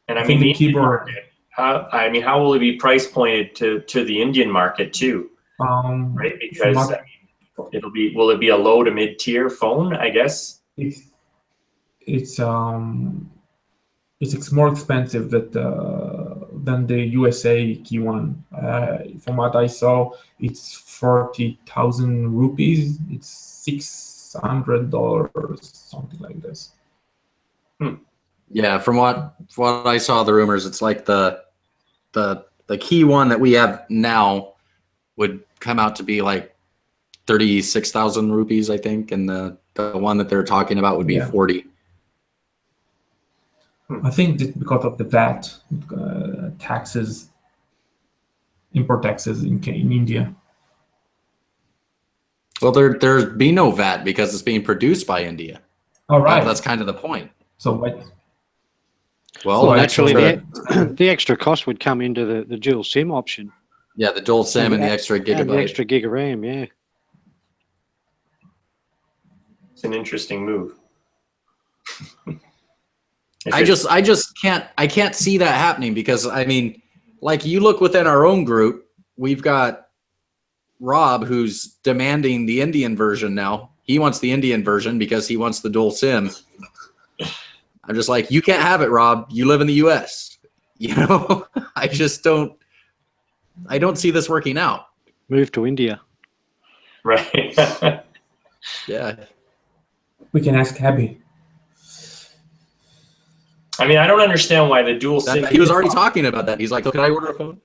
And I think mean, the keyboard. How will it be price pointed to the Indian market too? Right, because will it be a low to mid tier phone? I guess it's more expensive than the USA key one. From what I saw, it's 40,000 rupees. It's $600, something like this. Yeah, from what I saw, the rumors, it's like the key one that we have now would come out to be like 36,000 rupees, I think, and the one that they're talking about would be 40. I think that because of the VAT taxes, import taxes in India. Well, there'd be no VAT because it's being produced by India. All right, that's kind of the point. So what? Well, actually, the extra cost would come into the dual SIM option. Yeah, the dual SIM and the extra gigabyte. And the extra gig of RAM, yeah. It's an interesting move. I just can't see that happening because, I mean, like you look within our own group, we've got Rob who's demanding the Indian version now. He wants the Indian version because he wants the dual SIM. I'm just like, you can't have it, Rob. You live in the US. You know, I don't see this working out. Move to India. Right. Yeah. We can ask Abby. I mean, I don't understand why the dual SIM. He was already talking about that. He's like, "So can I order a phone?"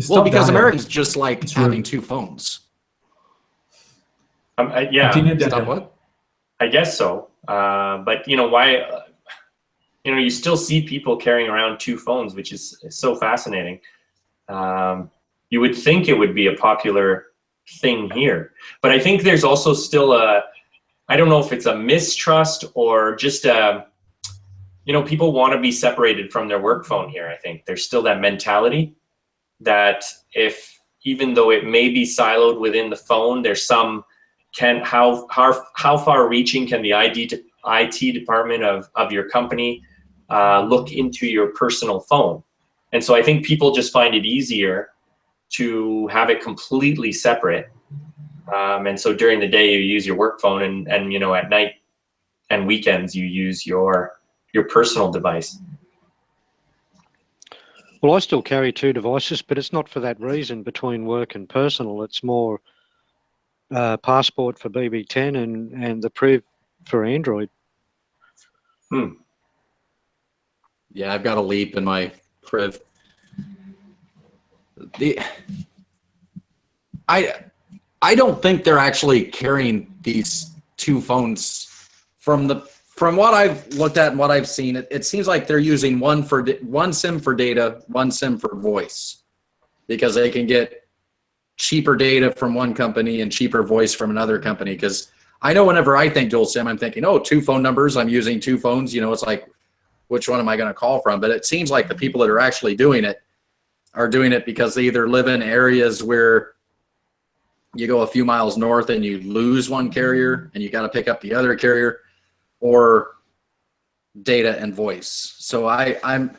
Well, because Americans just like having two phones. Stop what? I guess so. But you know why? You still see people carrying around two phones, which is so fascinating. You would think it would be a popular thing here, but I think there's also still I don't know if it's a mistrust or just people want to be separated from their work phone here. I think there's still that mentality that even though it may be siloed within the phone, there's some how far reaching can the IT department of your company look into your personal phone. And so I think people just find it easier to have it completely separate. And so during the day you use your work phone and at night and weekends you use your personal device. Well, I still carry two devices, but it's not for that reason between work and personal. It's more Passport for BB10 and the Priv for Android. Yeah, I've got a Leap in my Priv. I don't think they're actually carrying these two phones from what I've looked at and what I've seen. It seems like they're using one SIM for data, one SIM for voice, because they can get cheaper data from one company and cheaper voice from another company. Because I know whenever I think dual SIM, I'm thinking, oh, 2 phone numbers. I'm using 2 phones. You know, it's like, which one am I going to call from? But it seems like the people that are actually doing it are doing it because they either live in areas where you go a few miles north and you lose one carrier and you got to pick up the other carrier, or data and voice. So I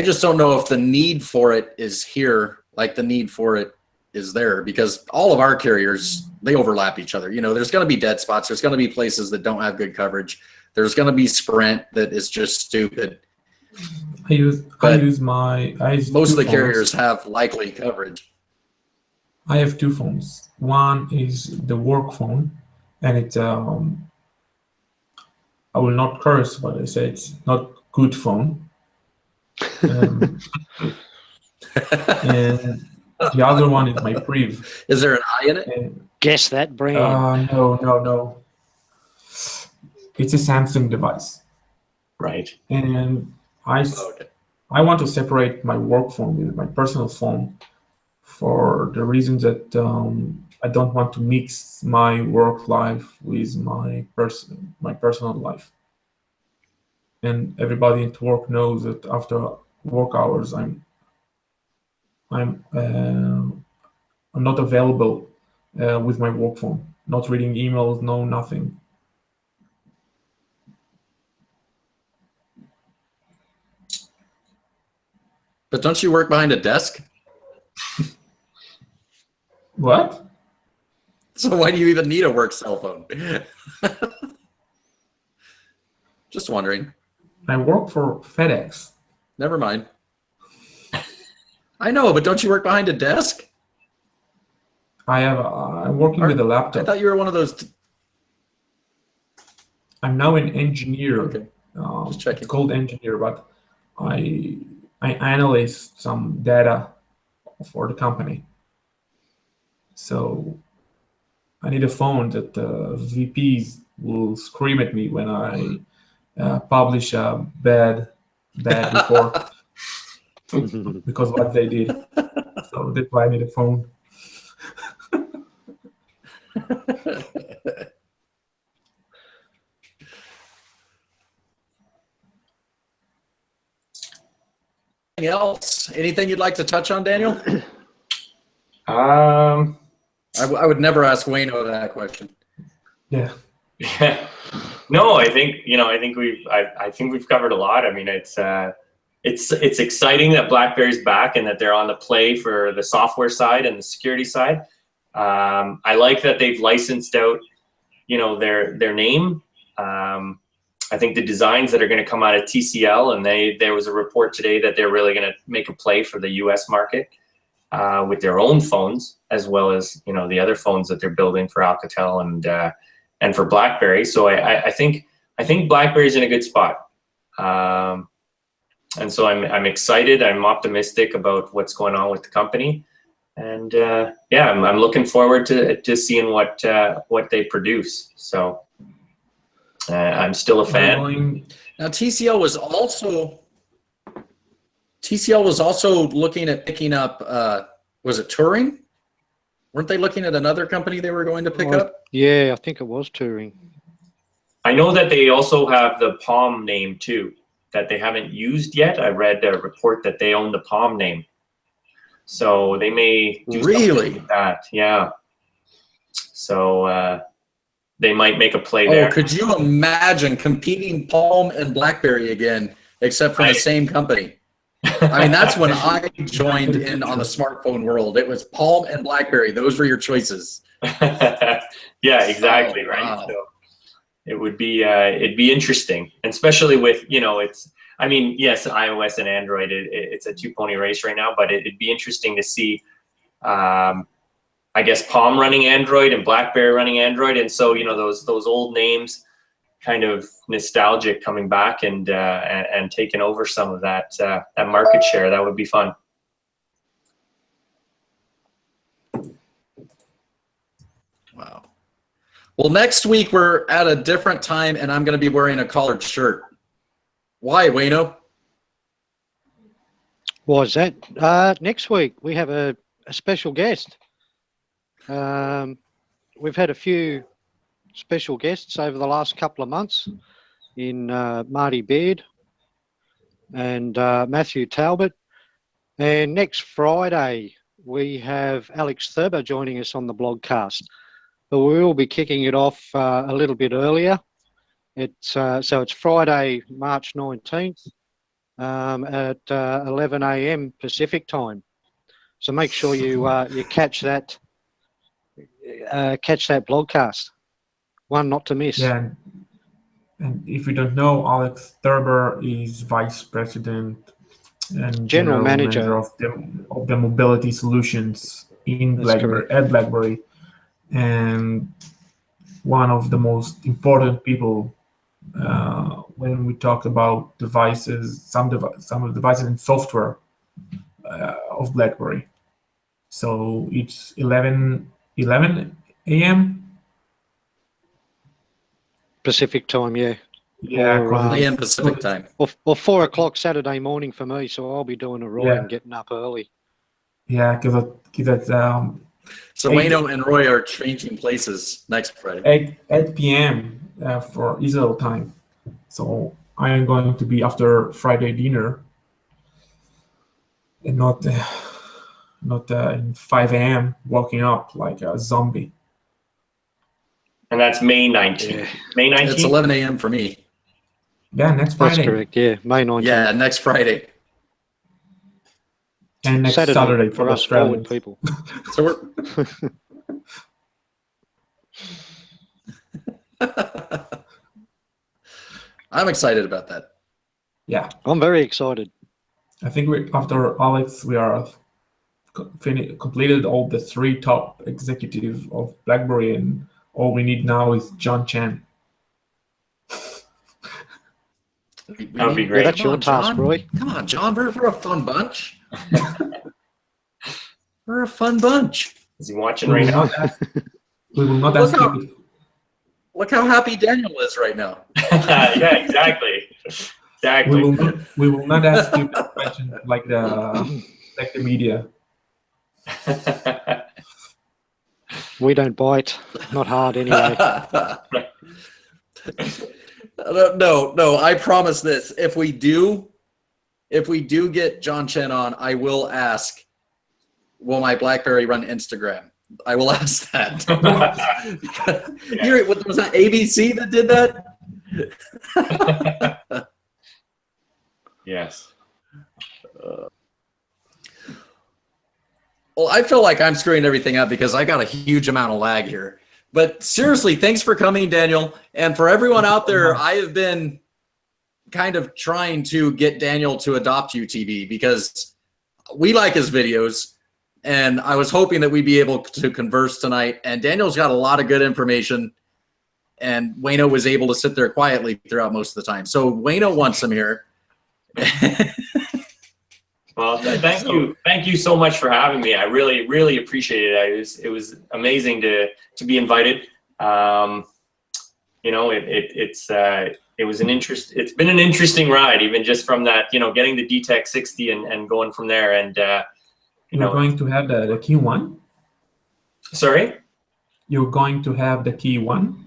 just don't know if the need for it is here, like the need for it is there, because all of our carriers, they overlap each other. You know, there's going to be dead spots. There's going to be places that don't have good coverage. There's going to be Sprint that is just stupid. Most of the carriers have likely coverage. I have 2 phones. One is the work phone, and it's I will not curse, but I say it's not good phone. And the other one is my Priv. Is there an I in it? Guess that brand. No. It's a Samsung device. Right. And I want to separate my work phone with my personal phone for the reason that I don't want to mix my work life with my personal life. And everybody at work knows that after work hours, I'm not available with my work phone, not reading emails, no nothing. But don't you work behind a desk? What? So why do you even need a work cell phone? Just wondering. I work for FedEx. Never mind. I know, but don't you work behind a desk? I'm working with a I laptop. thought you were one of those. I'm now an engineer. Okay. Just checking. It's called engineer, but I analyze some data for the company. So I need a phone that VPs will scream at me when I publish a bad report because what they did. So that's why I need a phone. Anything else? Anything you'd like to touch on, Daniel? I would never ask Wayno that question. Yeah. No, I think we've covered a lot. I mean, it's exciting that BlackBerry's back and that they're on the play for the software side and the security side. I like that they've licensed out, their name. I think the designs that are going to come out of TCL, and there was a report today that they're really going to make a play for the U.S. market with their own phones, as well as the other phones that they're building for Alcatel and for BlackBerry. So I think BlackBerry's in a good spot, and so I'm excited. I'm optimistic about what's going on with the company, and I'm looking forward to seeing what they produce. So. I'm still a fan. Now TCL was also looking at picking up. Was it Turing? Weren't they looking at another company they were going to pick up? Yeah, I think it was Turing. I know that they also have the Palm name too, that they haven't used yet. I read a report that they own the Palm name, so they may do something with that. Yeah. So. They might make a play there. Oh, could you imagine competing Palm and BlackBerry again, except for the same company? I mean, that's when I joined in on the smartphone world. It was Palm and BlackBerry. Those were your choices. Yeah, exactly. Right. Wow. So it would be, it'd be interesting, and especially with, yes, iOS and Android, it's a 2-pony race right now, but it'd be interesting to see, I guess, Palm running Android and BlackBerry running Android, and so those old names, kind of nostalgic, coming back and taking over some of that market share. That would be fun. Wow. Well, next week we're at a different time, and I'm going to be wearing a collared shirt. Why, Wayno? Why is that? Next week we have a special guest. We've had a few special guests over the last couple of months in Marty Baird and Matthew Talbot. And next Friday, we have Alex Thurber joining us on the blogcast. But we will be kicking it off a little bit earlier. So it's Friday, March 19th at 11 a.m. Pacific time. So make sure you catch that blogcast. One not to miss. Yeah, and if you don't know, Alex Thurber is Vice President and General Manager of the Mobility Solutions in BlackBerry, at BlackBerry, and one of the most important people when we talk about devices, some of the devices and software of BlackBerry. So it's 11 a.m. Pacific time, yeah. Yeah, or, a.m. Pacific time. Or 4 o'clock Saturday morning for me, so I'll be doing a Roy and getting up early. Yeah, because it's So Wayno and Roy are changing places next Friday. 8 p.m. For Israel time. So I am going to be after Friday dinner, and not in 5 a.m. waking up like a zombie. And that's May 19th. Yeah. May 19th? It's 11 a.m. for me. Yeah, next Friday. That's correct, yeah. May 19th. Yeah, next Friday. And next Saturday for us Australian people. So we're... I'm excited about that. Yeah. I'm very excited. I think after Alex, we are completed all the 3 top executives of BlackBerry, and all we need now is John Chen. That would be great. Yeah, that's your task, Roy. Come on, John. We're a fun bunch. We're a fun bunch. Is he watching right now? We will not ask you. Look how happy Daniel is right now. Yeah, exactly. Exactly. We will not ask you questions like the media. We don't bite. Not hard anyway. No, I promise this. If we do get John Chen on, I will ask, will my BlackBerry run Instagram? I will ask that. Was that ABC that did that? Yes. Well, I feel like I'm screwing everything up because I got a huge amount of lag here. But seriously, thanks for coming, Daniel. And for everyone out there, I have been kind of trying to get Daniel to adopt UTB because we like his videos. And I was hoping that we'd be able to converse tonight. And Daniel's got a lot of good information. And Wayno was able to sit there quietly throughout most of the time. So Wayno wants him here. Well, thank you so much for having me. I really, really appreciate it. It was amazing to be invited. You know, it was an interest. It's been an interesting ride, even just from that, you know, getting the DTEC 60 and going from there. And you're going to have the key one. Sorry, you're going to have the key one.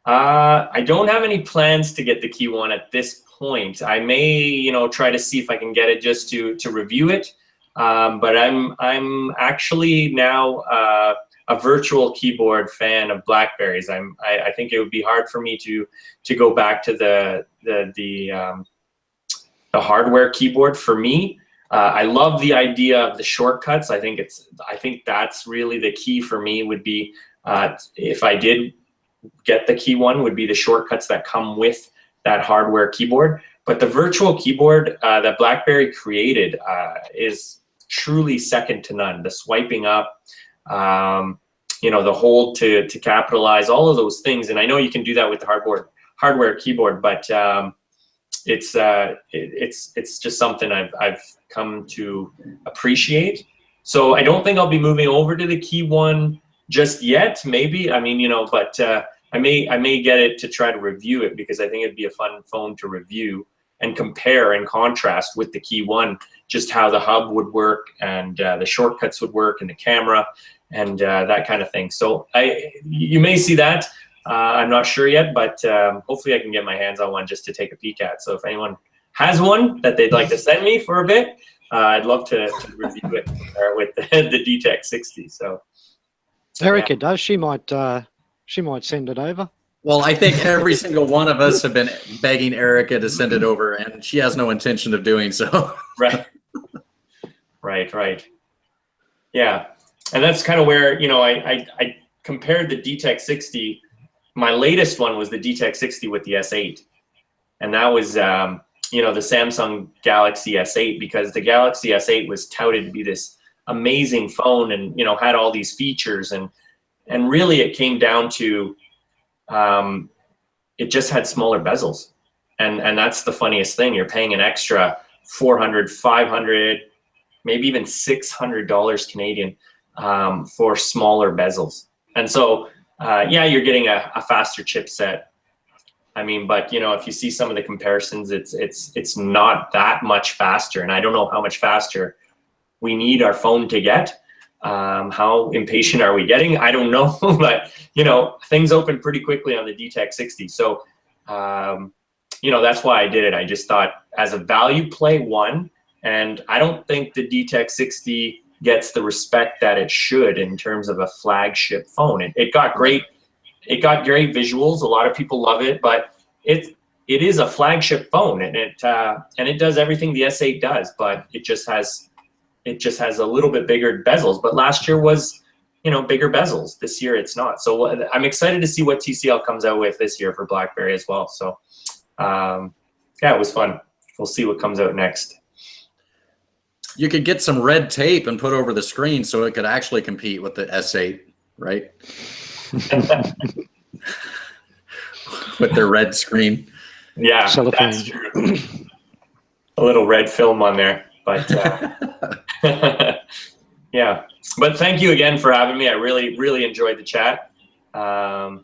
I don't have any plans to get the key one at this point. I may, you know, try to see if I can get it just to review it. But I'm actually now a virtual keyboard fan of BlackBerries. I think it would be hard for me to go back to the hardware keyboard for me. I love the idea of the shortcuts. I think that's really the key for me. Would be if I did get the key one, would be the shortcuts that come with that hardware keyboard. But the virtual keyboard that BlackBerry created is truly second to none. The swiping up, you know, the hold to capitalize, all of those things. And I know you can do that with the hardware keyboard, but it's just something I've come to appreciate. So I don't think I'll be moving over to the key one just yet. Maybe, I mean, you know, but I may get it to try to review it, because I think it'd be a fun phone to review and compare and contrast with the key one, just how the hub would work and the shortcuts would work and the camera and that kind of thing. So you may see that. I'm not sure yet, but hopefully I can get my hands on one just to take a peek at. So if anyone has one that they'd like to send me for a bit, I'd love to review it with the DTEC 60. So Erica does. She might send it over. Well, I think every single one of us have been begging Erica to send it over, and she has no intention of doing so. Right. Yeah, and that's kind of where, I compared the DTEC 60. My latest one was the DTEC 60 with the S8, and that was the Samsung Galaxy S8, because the Galaxy S8 was touted to be this amazing phone and had all these features, and really it came down to it just had smaller bezels, and that's the funniest thing. You're paying an extra $400, $500, maybe even $600 Canadian for smaller bezels, and so you're getting a faster chipset. I mean, but if you see some of the comparisons, it's not that much faster, and I don't know how much faster we need our phone to get. How impatient are we getting? I don't know, but things open pretty quickly on the DTEC 60. So that's why I did it. I just thought, as a value play, one, and I don't think the DTEC 60 gets the respect that it should in terms of a flagship phone. It got great visuals. A lot of people love it, but it is a flagship phone, and it does everything the S8 does, but it just has a little bit bigger bezels. But last year was bigger bezels. This year it's not. So I'm excited to see what TCL comes out with this year for BlackBerry as well. So it was fun. We'll see what comes out next. You could get some red tape and put over the screen so it could actually compete with the S8, right? With their red screen. Yeah, that's true. A little red film on there, but yeah. But thank you again for having me. I really enjoyed the chat. You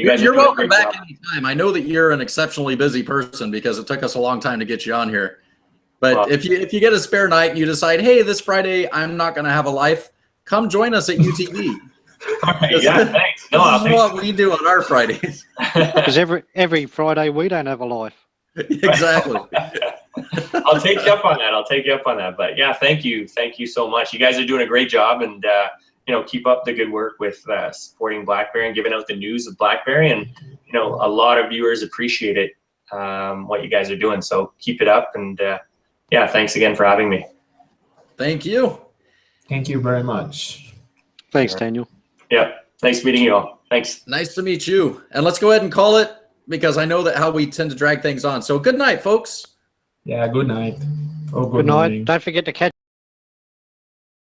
guys. You're welcome back anytime. I know that you're an exceptionally busy person because it took us a long time to get you on here. But if you get a spare night and you decide, hey, this Friday I'm not going to have a life, come join us at UTB. All right, yeah, thanks. This is what we do on our Fridays. Because every Friday we don't have a life. Exactly. I'll take you up on that. But yeah, thank you so much. You guys are doing a great job, and keep up the good work with supporting BlackBerry and giving out the news of BlackBerry. And a lot of viewers appreciate it, what you guys are doing. So keep it up, and thanks again for having me. Thank you. Thank you very much. Thanks, Daniel. Yeah, nice meeting you all. Thanks. Nice to meet you. And let's go ahead and call it, because I know that how we tend to drag things on. So good night, folks. Yeah, good night. Oh, Good night. Don't forget to catch